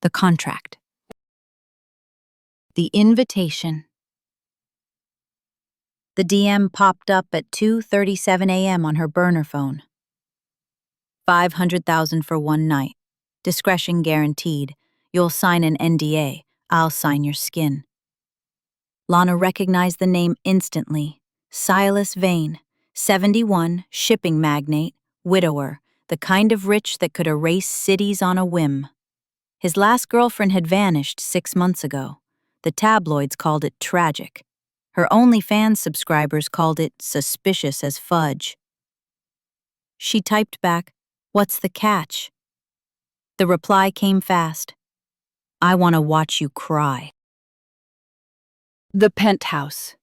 The contract. The invitation. The DM popped up at 2:37 a.m. on her burner phone. 500,000 for one night. Discretion guaranteed. You'll sign an NDA. I'll sign your skin. Lana recognized the name instantly. Silas Vane, 71, shipping magnate, widower, the kind of rich that could erase cities on a whim. His last girlfriend had vanished 6 months ago. The tabloids called it tragic. Her OnlyFans subscribers called it suspicious as fudge. She typed back, "What's the catch?" The reply came fast. "I want to watch you cry." The penthouse.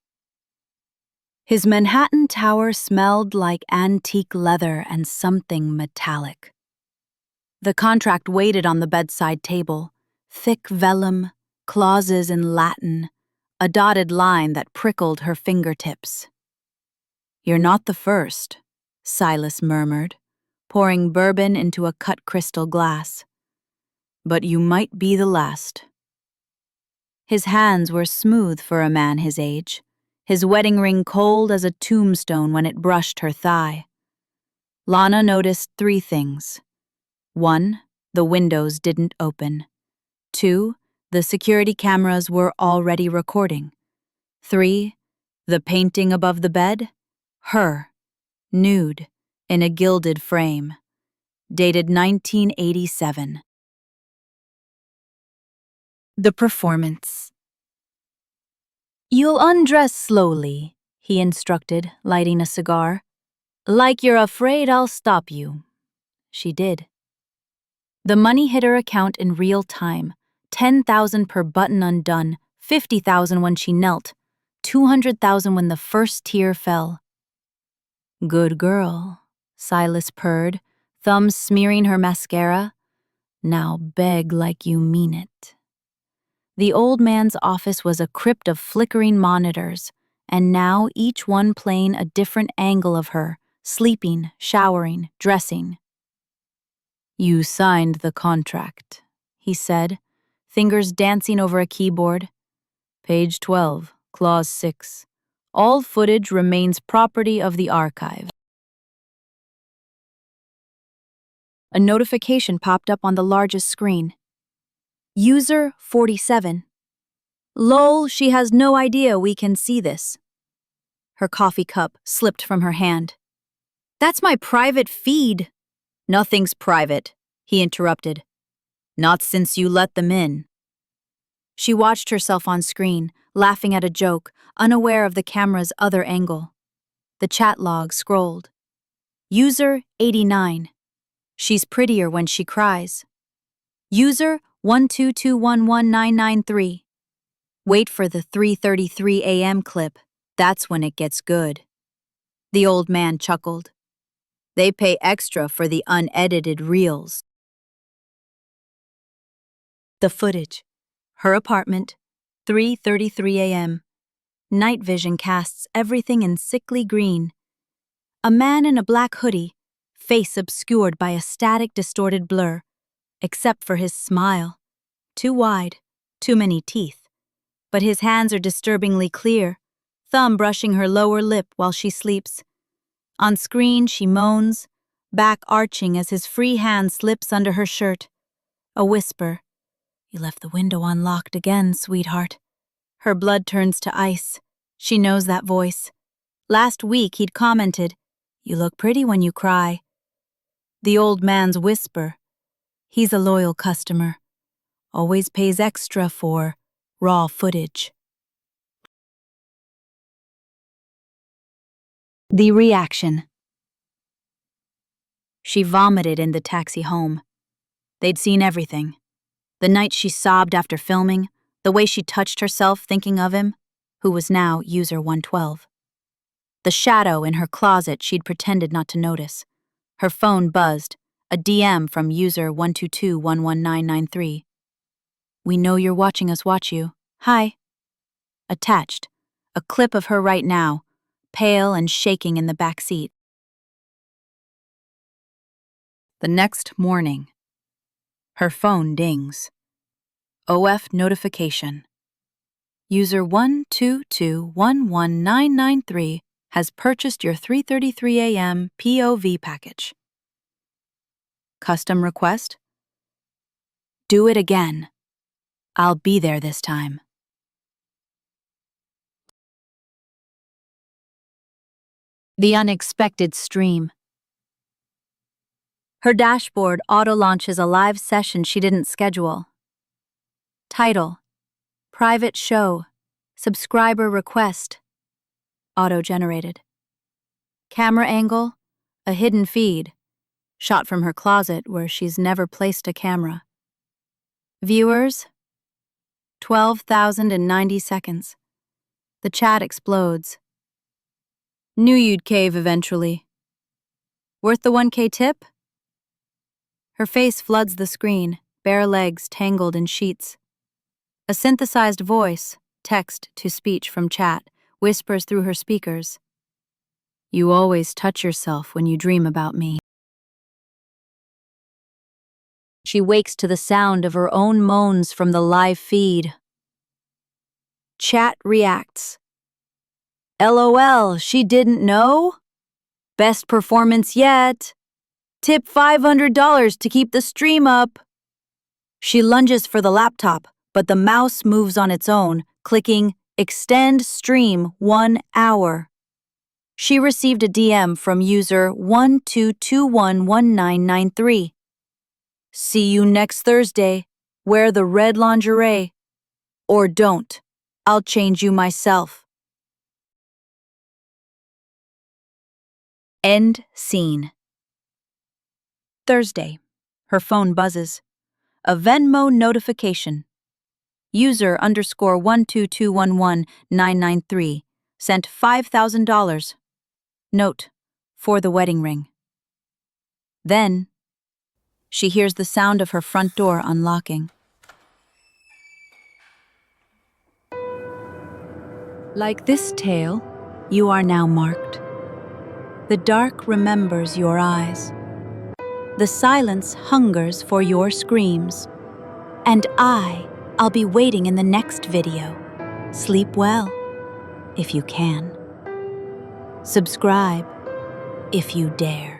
His Manhattan tower smelled like antique leather and something metallic. The contract waited on the bedside table, thick vellum, clauses in Latin, a dotted line that prickled her fingertips. "You're not the first," Silas murmured, pouring bourbon into a cut crystal glass. "But you might be the last." His hands were smooth for a man his age, his wedding ring cold as a tombstone when it brushed her thigh. Lana noticed 3 things. 1, the windows didn't open. 2, the security cameras were already recording. 3, the painting above the bed? Her, nude, in a gilded frame. Dated 1987. The performance. "You'll undress slowly," he instructed, lighting a cigar. "Like you're afraid I'll stop you." She did. The money hit her account in real time. 10,000 per button undone, 50,000 when she knelt, 200,000 when the first tear fell. "Good girl," Silas purred, thumbs smearing her mascara. "Now beg like you mean it." The old man's office was a crypt of flickering monitors, and now each one playing a different angle of her, sleeping, showering, dressing. "You signed the contract," he said, fingers dancing over a keyboard. "Page 12, Clause 6. All footage remains property of the archive." A notification popped up on the largest screen. User 47. "Lol, she has no idea we can see this." Her coffee cup slipped from her hand. "That's my private feed." "Nothing's private," he interrupted. "Not since you let them in." She watched herself on screen, laughing at a joke, unaware of the camera's other angle. The chat log scrolled. User 89. "She's prettier when she cries." User 122119993. "Wait for the 3:33 a.m. clip. That's when it gets good." The old man chuckled. "They pay extra for the unedited reels." The footage. Her apartment, 3:33 a.m. Night vision casts everything in sickly green. A man in a black hoodie, face obscured by a static, distorted blur, except for his smile. Too wide, too many teeth. But his hands are disturbingly clear, thumb brushing her lower lip while she sleeps. On screen, she moans, back arching as his free hand slips under her shirt. A whisper. "You left the window unlocked again, sweetheart." Her blood turns to ice. She knows that voice. Last week he'd commented, "You look pretty when you cry." The old man's whisper. He's a loyal customer. Always pays extra for raw footage. The reaction. She vomited in the taxi home. They'd seen everything. The night she sobbed after filming, the way she touched herself thinking of him, who was now user 112. The shadow in her closet she'd pretended not to notice. Her phone buzzed, a DM from user 122119993. "We know you're watching us watch you. Hi." Attached, a clip of her right now, pale and shaking in the back seat. The next morning. Her phone dings. OF notification. User 122119993 has purchased your 3:33 a.m. POV package. Custom request? Do it again. I'll be there this time. The unexpected stream. Her dashboard auto-launches a live session she didn't schedule. Title: Private Show. Subscriber Request. Auto-generated. Camera angle: a hidden feed, shot from her closet where she's never placed a camera. Viewers: 12,090 seconds. The chat explodes. Knew you'd cave eventually. Worth the 1K tip? Her face floods the screen, bare legs tangled in sheets. A synthesized voice, text to speech from chat, whispers through her speakers. You always touch yourself when you dream about me. She wakes to the sound of her own moans from the live feed. Chat reacts. LOL, she didn't know? Best performance yet. Tip $500 to keep the stream up. She lunges for the laptop, but the mouse moves on its own, clicking Extend Stream 1 hour. She received a DM from user 122211993. See you next Thursday. Wear the red lingerie. Or don't. I'll change you myself. End scene. Thursday. Her phone buzzes. A Venmo notification. User _122119993 sent $5,000. Note: for the wedding ring. Then, she hears the sound of her front door unlocking. Like this tale, you are now marked. The dark remembers your eyes. The silence hungers for your screams. And I'll be waiting in the next video. Sleep well, if you can. Subscribe, if you dare.